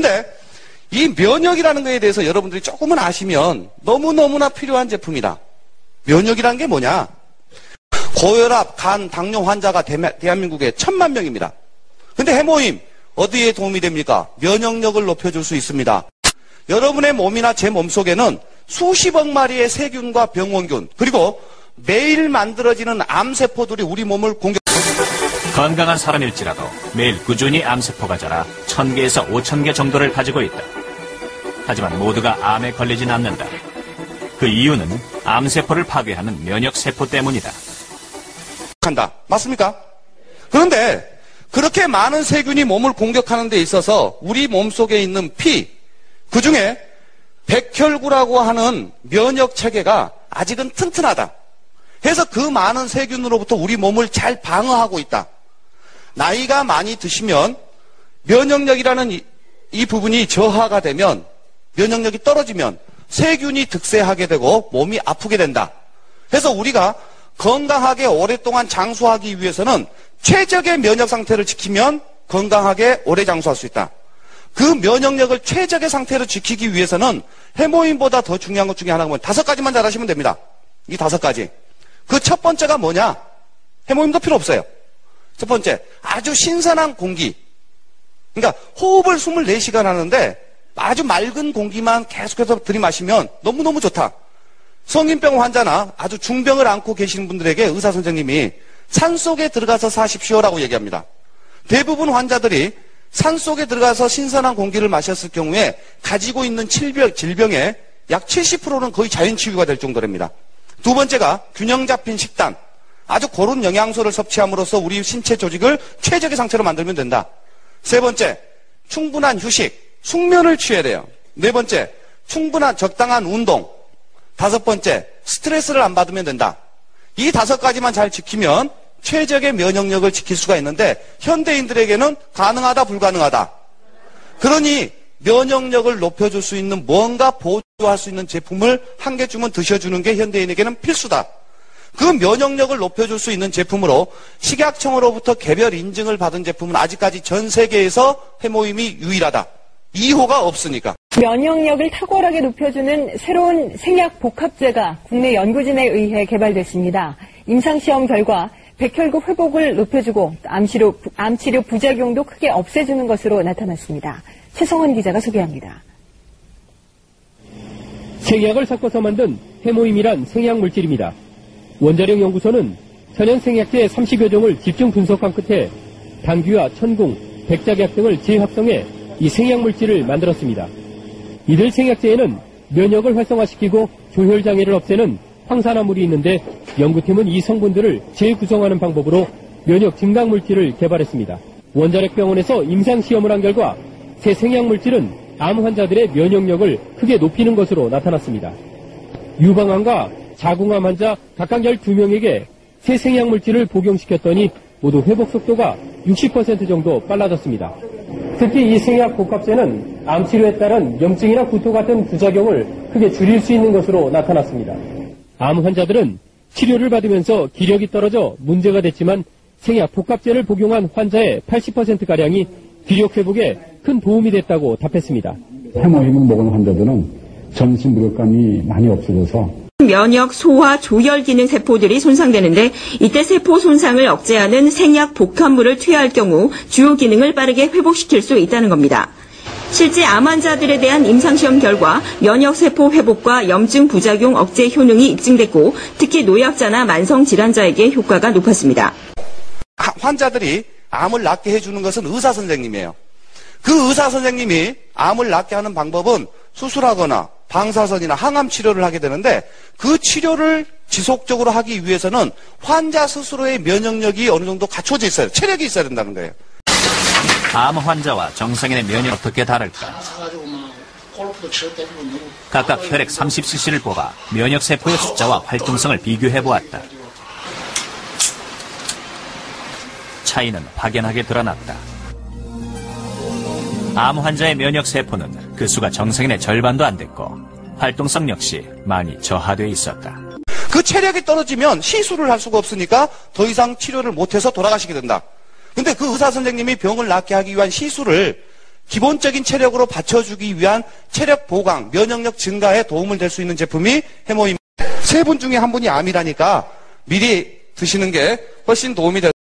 근데 이 면역이라는 거에 대해서 여러분들이 조금은 아시면 너무너무나 필요한 제품이다. 면역이라는 게 뭐냐? 고혈압, 간, 당뇨 환자가 대한민국에 1000만 명입니다. 근데 해모임 어디에 도움이 됩니까? 면역력을 높여줄 수 있습니다. 여러분의 몸이나 제 몸속에는 수십억 마리의 세균과 병원균 그리고 매일 만들어지는 암세포들이 우리 몸을 건강한 사람일지라도 매일 꾸준히 암세포가 자라 1000개에서 5000개 정도를 가지고 있다. 하지만 모두가 암에 걸리진 않는다. 그 이유는 암세포를 파괴하는 면역세포 때문이다. 맞습니까? 그런데 그렇게 많은 세균이 몸을 공격하는 데 있어서 우리 몸속에 있는 피, 그중에 백혈구라고 하는 면역체계가 아직은 튼튼하다. 해서 그 많은 세균으로부터 우리 몸을 잘 방어하고 있다. 나이가 많이 드시면 면역력이라는 이 부분이 저하가 되면 면역력이 떨어지면 세균이 득세하게 되고 몸이 아프게 된다. 해서 우리가 건강하게 오랫동안 장수하기 위해서는 최적의 면역 상태를 지키면 건강하게 오래 장수할 수 있다. 그 면역력을 최적의 상태로 지키기 위해서는 해모임보다 더 중요한 것 중에 하나가 5가지만 잘하시면 됩니다. 이 5가지. 그 첫 번째가 뭐냐? 해모임도 필요 없어요. 첫 번째, 아주 신선한 공기. 그러니까 호흡을 24시간 하는데 아주 맑은 공기만 계속해서 들이마시면 너무너무 좋다. 성인병 환자나 아주 중병을 안고 계시는 분들에게 의사 선생님이 산속에 들어가서 사십시오라고 얘기합니다. 대부분 환자들이 산속에 들어가서 신선한 공기를 마셨을 경우에 가지고 있는 질병의 약 70%는 거의 자연치유가 될 정도랍니다. 두 번째가 균형 잡힌 식단. 아주 고른 영양소를 섭취함으로써 우리 신체 조직을 최적의 상태로 만들면 된다. 세 번째, 충분한 휴식, 숙면을 취해야 돼요. 네 번째, 충분한 적당한 운동. 5번째, 스트레스를 안 받으면 된다. 이 5가지만 잘 지키면 최적의 면역력을 지킬 수가 있는데 현대인들에게는 가능하다, 불가능하다. 그러니 면역력을 높여줄 수 있는 뭔가 보조할 수 있는 제품을 한 개쯤은 드셔주는 게 현대인에게는 필수다. 그 면역력을 높여줄 수 있는 제품으로 식약청으로부터 개별 인증을 받은 제품은 아직까지 전 세계에서 해모임이 유일하다. 2호가 없으니까. 면역력을 탁월하게 높여주는 새로운 생약 복합제가 국내 연구진에 의해 개발됐습니다. 임상시험 결과 백혈구 회복을 높여주고 암치료 부작용도 크게 없애주는 것으로 나타났습니다. 최성원 기자가 소개합니다. 생약을 섞어서 만든 해모임이란 생약물질입니다. 원자력 연구소는 천연 생약제 30여 종을 집중 분석한 끝에 당귀와 천궁, 백작약 등을 재합성해 이 생약물질을 만들었습니다. 이들 생약제에는 면역을 활성화시키고 조혈장애를 없애는 황산화물이 있는데 연구팀은 이 성분들을 재구성하는 방법으로 면역 증강물질을 개발했습니다. 원자력병원에서 임상시험을 한 결과 새 생약물질은 암 환자들의 면역력을 크게 높이는 것으로 나타났습니다. 유방암과 자궁암 환자 각각 12명에게 새 생약물질을 복용시켰더니 모두 회복 속도가 60% 정도 빨라졌습니다. 특히 이 생약 복합제는 암치료에 따른 염증이나 구토 같은 부작용을 크게 줄일 수 있는 것으로 나타났습니다. 암 환자들은 치료를 받으면서 기력이 떨어져 문제가 됐지만 생약 복합제를 복용한 환자의 80%가량이 기력 회복에 큰 도움이 됐다고 답했습니다. 해모임을 먹은 환자들은 전신 무력감이 많이 없어져서 면역, 소화, 조혈 기능 세포들이 손상되는데 이때 세포 손상을 억제하는 생약 복합물을 투여할 경우 주요 기능을 빠르게 회복시킬 수 있다는 겁니다. 실제 암 환자들에 대한 임상시험 결과 면역세포 회복과 염증 부작용 억제 효능이 입증됐고 특히 노약자나 만성질환자에게 효과가 높았습니다. 환자들이 암을 낫게 해주는 것은 의사 선생님이에요. 그 의사 선생님이 암을 낫게 하는 방법은 수술하거나 방사선이나 항암 치료를 하게 되는데 그 치료를 지속적으로 하기 위해서는 환자 스스로의 면역력이 어느 정도 갖춰져 있어요. 체력이 있어야 된다는 거예요. 암 환자와 정상인의 면역이 어떻게 다를까? 각각 혈액 30cc를 뽑아 면역세포의 숫자와 활동성을 비교해보았다. 차이는 확연하게 드러났다. 암 환자의 면역세포는 그 수가 정상인의 절반도 안 됐고 활동성 역시 많이 저하되어 있었다. 그 체력이 떨어지면 시술을 할 수가 없으니까 더 이상 치료를 못해서 돌아가시게 된다. 근데 그 의사 선생님이 병을 낫게 하기 위한 시술을 기본적인 체력으로 받쳐주기 위한 체력 보강, 면역력 증가에 도움을 될 수 있는 제품이 해모임. 세 분 중에 한 분이 암이라니까 미리 드시는 게 훨씬 도움이 될